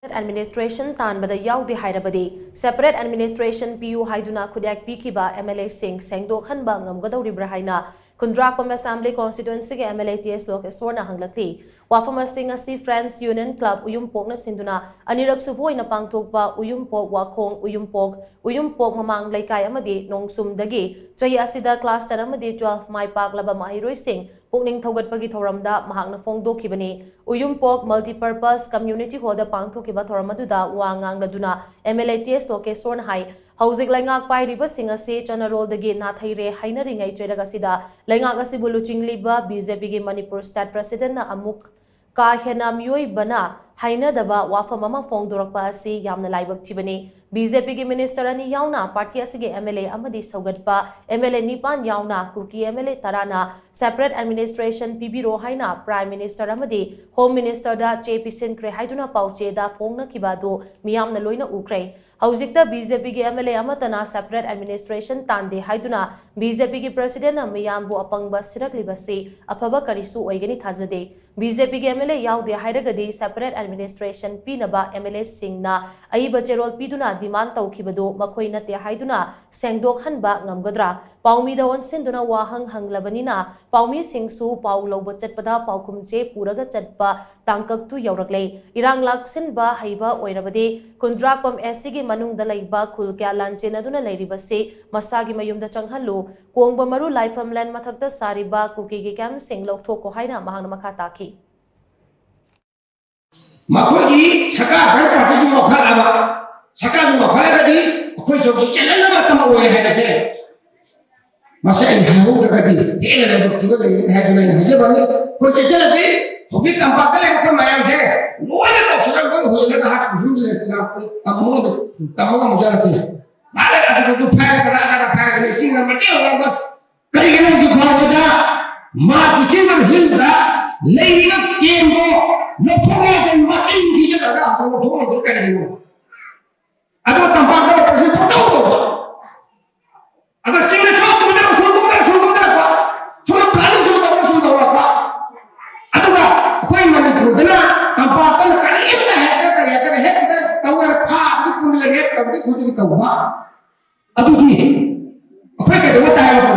Administration Tanbada Yaode Hairabadi, Separate Administration PIYU HAIDUNA Khutyek Pikhiba Mla Sengdok-HANBA NGAMGADOURIBARA HAINA KHUNDRAKPAM Assembly Constituency MLA TS LOKESHWAR HANGLAKLI Wafama Singasi Friends Union Club Uyumpok na Sinduna Anirak Suboy na Pangtokpa Uyumpok Wakong Uyumpok Mamang Laikay Amadi Nongsum Dagi Chahi Asida Class 10 Amadi 12 Mai Pak Laba Mahiroi Singh Pukning Thogatpagi Thoramda Mahakna Fongdokibani Uyumpok Multipurpose Community Hall da Pangthokiba Thoramaduda Wangangaduna MLA TS LOKESHWAR Hai Hauzik Laingak Pairiba Singasi Chanarol Dagi Nathaire Hainaringai Choiragasida Laingak Asibu Luchingliba BJP gi Manipur State President na Amuk KHENA Bana HAINA daba wafam ama fongdorakpa asi yamna laibak thibani BJP gi Minister ani yauna party asige MLA amadi saugatpa MLA nipan yauna kuki MLA tarana Separate Administration PBRO HAINA Prime Minister amadi Home Minister da Chepisin Kre HAIDUNA pauche da fongna kibado miyamna loina ukre Haujikta BJP gi MLA amatana Separate Administration tande HAIDUNA BJP gi President na miyambu apangba siraklibasi aphaba karisu oigani thazade BJP gi MLA Yaode Hairabadi Separate Administration Pinaba MLA Singna Aiba Cherol Piduna demand Taukibado Makoi Nate Haiduna Sengdok-HANBA Ngamgadra Paumi da Onsenduna Wahang Hanglabanina Paumi Singsu Paulo Bachatpada Paukumche Puraga Chatpa Tangkak tu Yauraklay Irang Laksinba Haiba Oirabadi KHUNDRAKPAM SCG Manung Dalaiba Kulkya Lanchenaduna Lairibase Masagi Mayumda Changhalu Kuangba Maru Lifeham Land Mathakta Sariba Kukigi Kam Sing Lokthoko Haina Mahana Makataki Makoi Saka Party Mokalaba Saka Mokaladi, Kucho Chelana Tamawa had a say. Masai Haru Gadi, Taylor of Kiva had been Hajabani, Kucho Chelsea, who become Pakala from my own hair. No other option who let the heart among the Tamaka majority. Malaka to Paragraph Paragraph and material. Karigan to Pavada, Mark Chiman Hilda, Lady of Kimbo, no problem and much in the other. Ada Tanbada Yaode Hairabadi. Ada China Sudah paling sudah apa? Ada kau yang Manipur dana Tanbada kali ini dah tahu apa itu pun lagi tapi itu tahu apa? Aduh ni, kau yang kedua tahu